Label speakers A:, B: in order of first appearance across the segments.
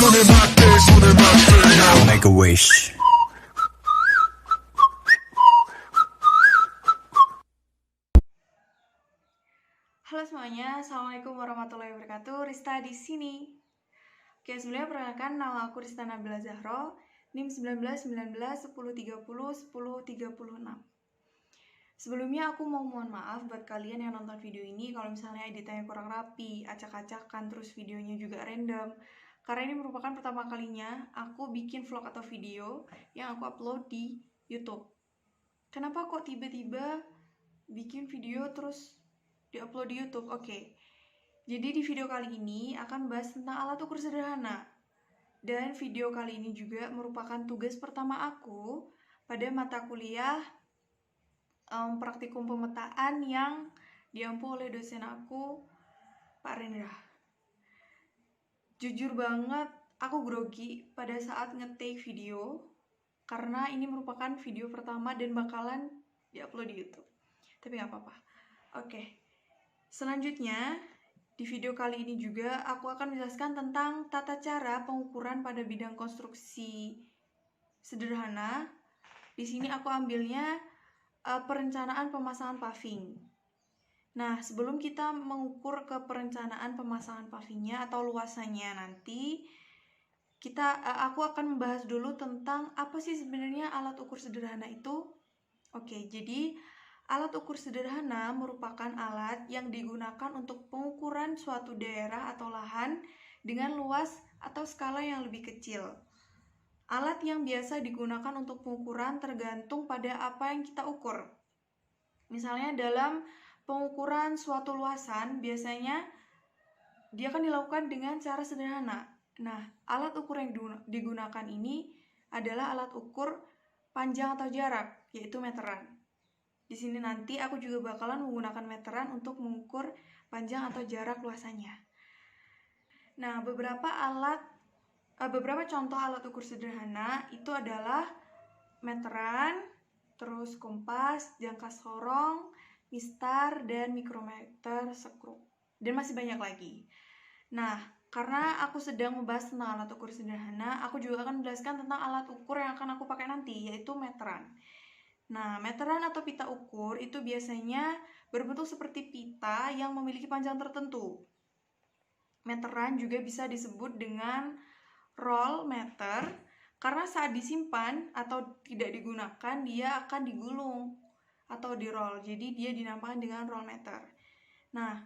A: Make a wish.
B: Halo semuanya, assalamualaikum warahmatullahi wabarakatuh. Rista di sini. Oke, sebelumnya perkenalkan, nama aku Rista Nabila Zahro, NIM 191910301036. Sebelumnya aku mau mohon maaf buat kalian yang nonton video ini kalau misalnya editannya kurang rapi, acak-acakan, terus videonya juga random. Karena ini merupakan pertama kalinya aku bikin vlog atau video yang aku upload di YouTube. Kenapa kok tiba-tiba bikin video terus di-upload di YouTube? Oke. Jadi di video kali ini akan bahas tentang alat ukur sederhana. Dan video kali ini juga merupakan tugas pertama aku pada mata kuliah praktikum pemetaan yang diampu oleh dosen aku, Pak Rendra. Jujur banget, aku grogi pada saat nge-take video karena ini merupakan video pertama dan bakalan di-upload di YouTube. Tapi nggak apa-apa. Oke. Selanjutnya, di video kali ini juga aku akan menjelaskan tentang tata cara pengukuran pada bidang konstruksi sederhana. Di sini aku ambilnya perencanaan pemasangan paving. Nah, sebelum kita mengukur ke perencanaan pemasangan pavingnya atau luasannya nanti, aku akan membahas dulu tentang apa sih sebenarnya alat ukur sederhana itu. Oke, jadi alat ukur sederhana merupakan alat yang digunakan untuk pengukuran suatu daerah atau lahan dengan luas atau skala yang lebih kecil. Alat yang biasa digunakan untuk pengukuran tergantung pada apa yang kita ukur. Misalnya dalam pengukuran suatu luasan, biasanya dia akan dilakukan dengan cara sederhana. Nah, alat ukur yang digunakan ini adalah alat ukur panjang atau jarak, yaitu meteran. Di sini nanti aku juga bakalan menggunakan meteran untuk mengukur panjang atau jarak luasannya. Nah, beberapa contoh alat ukur sederhana itu adalah meteran, terus kompas, jangka sorong, mistar, dan mikrometer skru. Dan masih banyak lagi. Nah, karena aku sedang membahas tentang alat ukur sederhana, aku juga akan menjelaskan tentang alat ukur yang akan aku pakai nanti, yaitu meteran. Nah, meteran atau pita ukur itu biasanya berbentuk seperti pita yang memiliki panjang tertentu. Meteran juga bisa disebut dengan roll meter karena saat disimpan atau tidak digunakan dia akan digulung atau di roll. Jadi dia dinamakan dengan roll meter. Nah,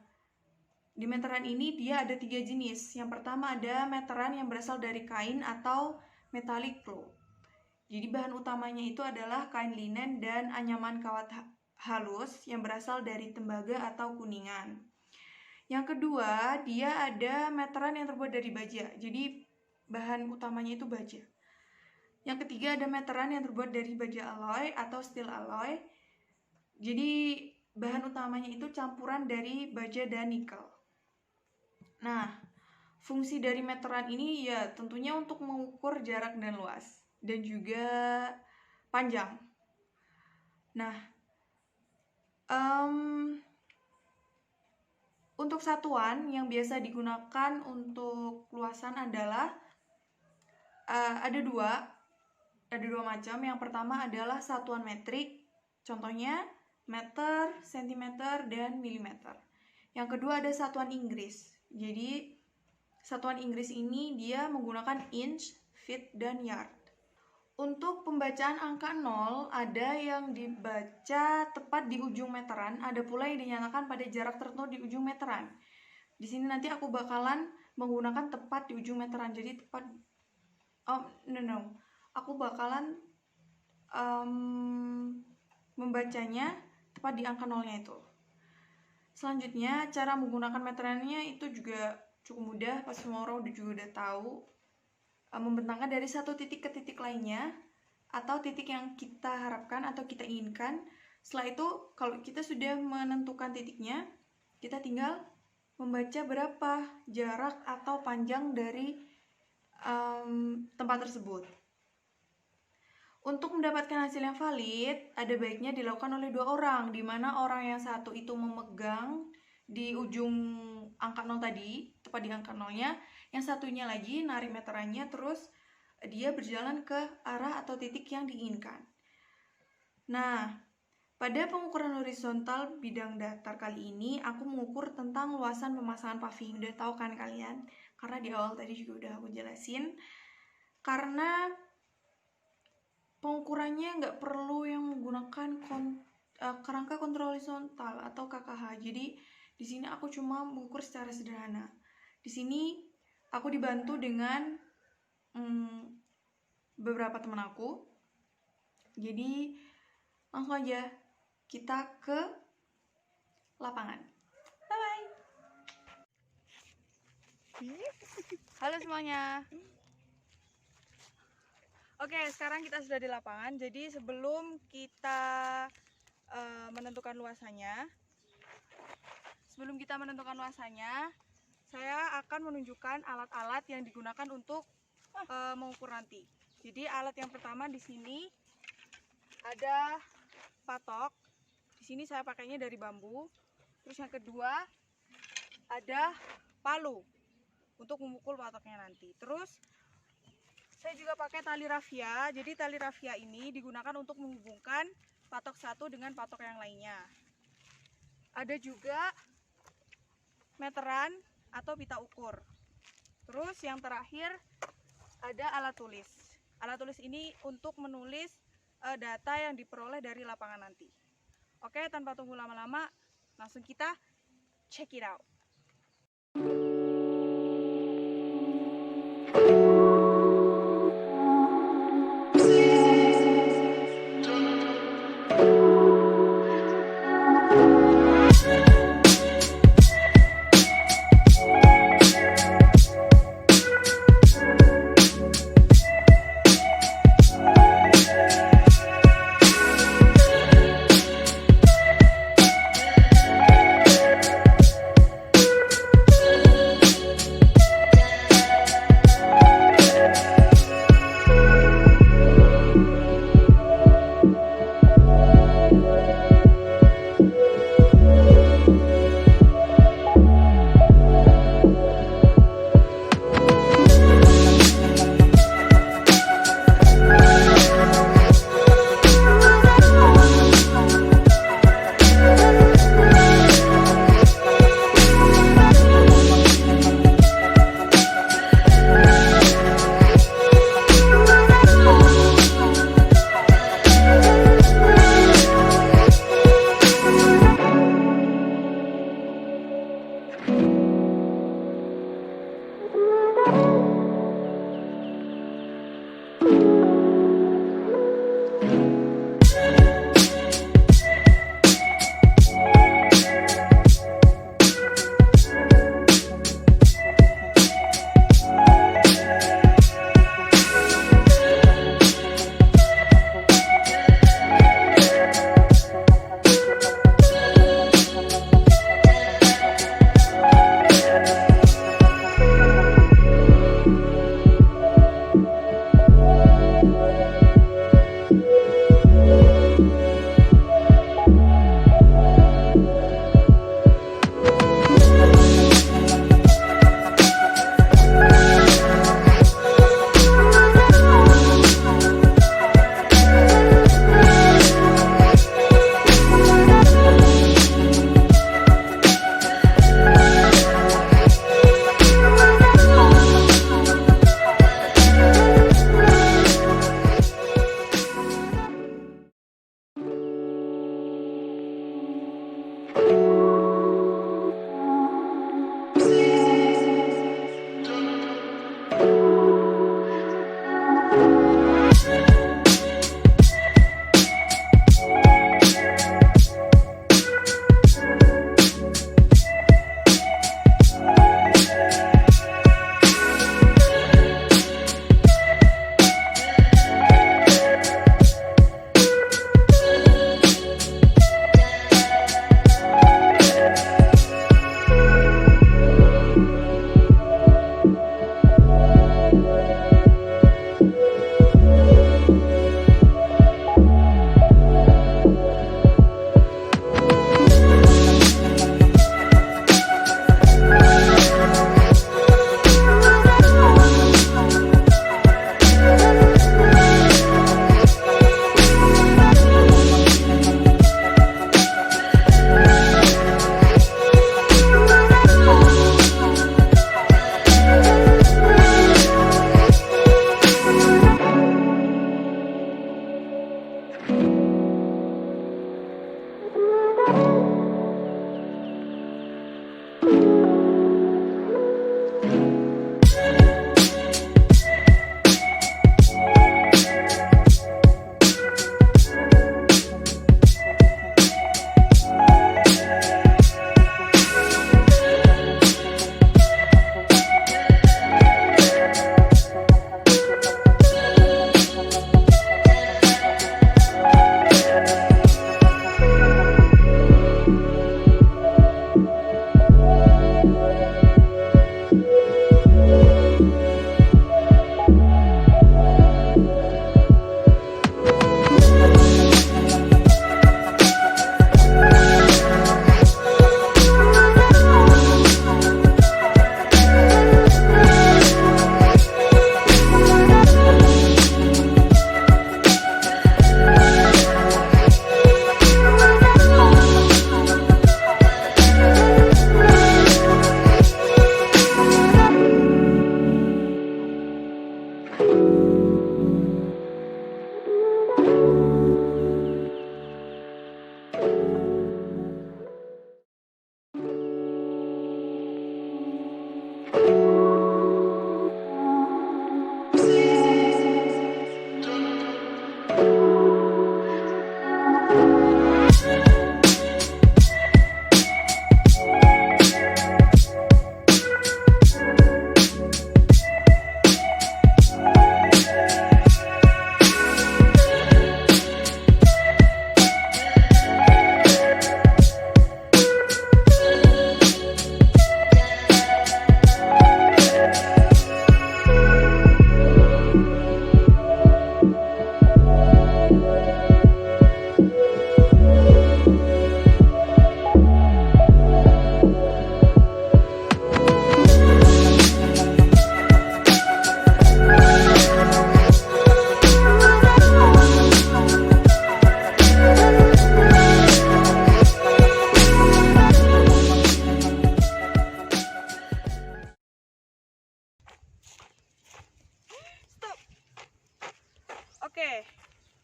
B: di meteran ini dia ada 3 jenis. Yang pertama ada meteran yang berasal dari kain atau metallic cloth. Jadi bahan utamanya itu adalah kain linen dan anyaman kawat halus yang berasal dari tembaga atau kuningan. Yang kedua, dia ada meteran yang terbuat dari baja. Jadi bahan utamanya itu baja. Yang ketiga ada meteran yang terbuat dari baja alloy atau steel alloy. Jadi bahan utamanya itu campuran dari baja dan nikel. Nah, fungsi dari meteran ini ya tentunya untuk mengukur jarak dan luas dan juga panjang. Nah, untuk satuan yang biasa digunakan untuk luasan adalah ada dua macam. Yang pertama adalah satuan metrik, contohnya meter, sentimeter, dan milimeter. Yang kedua ada satuan Inggris. Jadi satuan Inggris ini dia menggunakan inch, feet, dan yard. Untuk pembacaan angka 0 ada yang dibaca tepat di ujung meteran, ada pula yang dinyatakan pada jarak tertentu di ujung meteran. Di sini nanti aku bakalan menggunakan tepat di ujung meteran. Jadi tepat aku bakalan membacanya tepat di angka 0-nya itu. Selanjutnya, cara menggunakan meterannya itu juga cukup mudah, pas semua orang juga udah tahu. Membentangkan dari satu titik ke titik lainnya, atau titik yang kita harapkan atau kita inginkan. Setelah itu, kalau kita sudah menentukan titiknya, kita tinggal membaca berapa jarak atau panjang dari tempat tersebut. Untuk mendapatkan hasil yang valid, ada baiknya dilakukan oleh 2 orang, di mana orang yang satu itu memegang di ujung angka 0 tadi, tepat di angka nolnya. Yang satunya lagi narik meterannya, terus dia berjalan ke arah atau titik yang diinginkan. Nah, pada pengukuran horizontal bidang datar kali ini, aku mengukur tentang luasan pemasangan paving. Udah tahu kan kalian? Karena di awal tadi juga udah aku jelasin. Karena pengukurannya nggak perlu yang menggunakan kerangka kontrol horizontal atau KKH. Jadi di sini aku cuma mengukur secara sederhana. Di sini aku dibantu dengan beberapa teman aku. Jadi langsung aja kita ke lapangan. Bye bye. Halo semuanya. Oke, sekarang kita sudah di lapangan. Jadi sebelum kita menentukan luasannya, saya akan menunjukkan alat-alat yang digunakan untuk mengukur nanti. Jadi alat yang pertama di sini ada patok. Di sini saya pakainya dari bambu. Terus yang kedua ada palu untuk memukul patoknya nanti. Terus saya juga pakai tali rafia. Jadi tali rafia ini digunakan untuk menghubungkan patok satu dengan patok yang lainnya. Ada juga meteran atau pita ukur. Terus yang terakhir ada alat tulis. Alat tulis ini untuk menulis data yang diperoleh dari lapangan nanti. Oke, tanpa tunggu lama-lama, langsung kita check it out.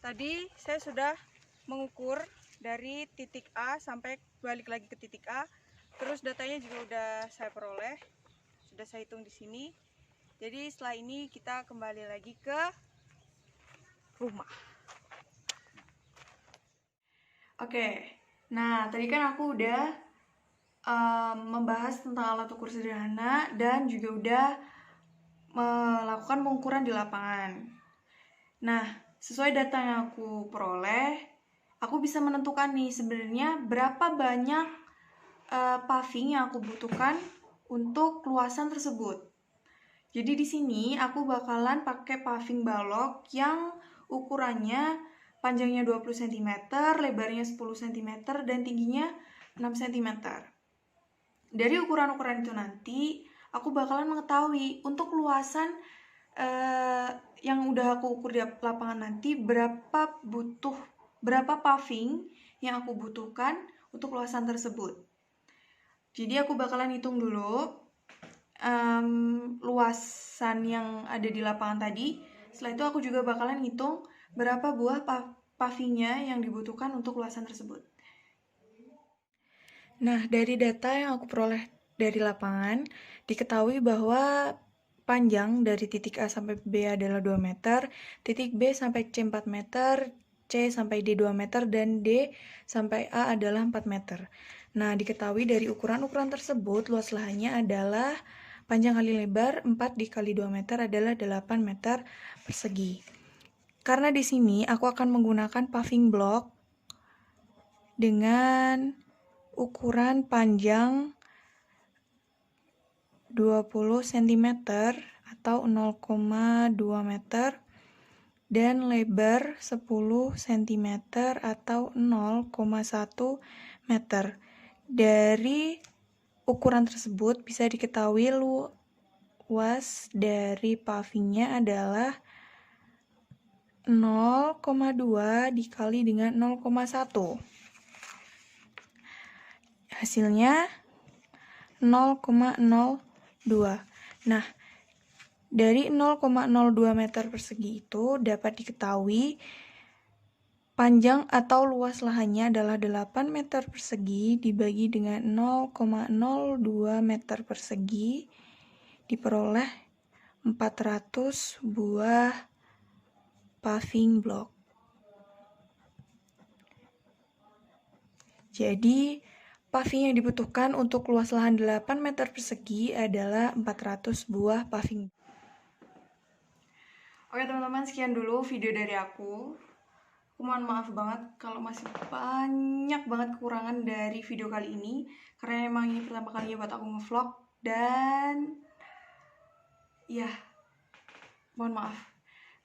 C: Tadi saya sudah mengukur dari titik A sampai balik lagi ke titik A. Terus datanya juga udah saya peroleh, sudah saya hitung di sini. Jadi setelah ini kita kembali lagi ke rumah.
B: Oke, nah tadi kan aku udah membahas tentang alat ukur sederhana dan juga udah melakukan pengukuran di lapangan. Nah, sesuai data yang aku peroleh, aku bisa menentukan nih sebenarnya berapa banyak paving yang aku butuhkan untuk luasan tersebut. Jadi di sini aku bakalan pakai paving balok yang ukurannya panjangnya 20 cm, lebarnya 10 cm, dan tingginya 6 cm. Dari ukuran-ukuran itu nanti, aku bakalan mengetahui untuk luasan yang udah aku ukur di lapangan nanti berapa paving yang aku butuhkan untuk luasan tersebut. Jadi aku bakalan hitung dulu luasan yang ada di lapangan tadi. Setelah itu aku juga bakalan hitung berapa buah pavingnya yang dibutuhkan untuk luasan tersebut. Nah, dari data yang aku peroleh dari lapangan, diketahui bahwa panjang dari titik A sampai B adalah 2 meter, titik B sampai C 4 meter, C sampai D 2 meter, dan D sampai A adalah 4 meter. Nah, diketahui dari ukuran-ukuran tersebut, luas lahannya adalah panjang kali lebar 4 dikali 2 meter adalah 8 meter persegi. Karena di sini aku akan menggunakan paving block dengan ukuran panjang 20 cm atau 0,2 meter dan lebar 10 cm atau 0,1 meter. Dari ukuran tersebut bisa diketahui luas dari pavingnya adalah 0,2 dikali dengan 0,1. Hasilnya 0,02. Nah, dari 0,02 meter persegi itu dapat diketahui panjang atau luas lahannya adalah 8 meter persegi dibagi dengan 0,02 meter persegi diperoleh 400 buah paving block. Jadi, paving yang dibutuhkan untuk luas lahan 8 meter persegi adalah 400 buah paving. Oke teman-teman, sekian dulu video dari aku. Aku mohon maaf banget kalau masih banyak banget kekurangan dari video kali ini, karena emang ini pertama kalinya buat aku nge-vlog, dan ya, mohon maaf.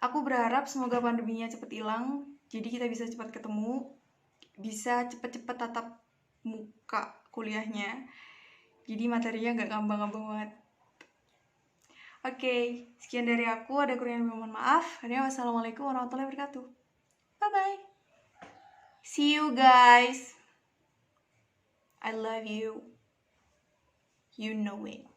B: Aku berharap semoga pandeminya cepet hilang, jadi kita bisa cepat ketemu, bisa cepet-cepet tatap muka kuliahnya, jadi materinya gak ngambang-ngambang banget. Oke, sekian dari aku, ada kurang mohon maaf. Wassalamualaikum warahmatullahi wabarakatuh. Bye-bye. See you guys. I love you. You know it.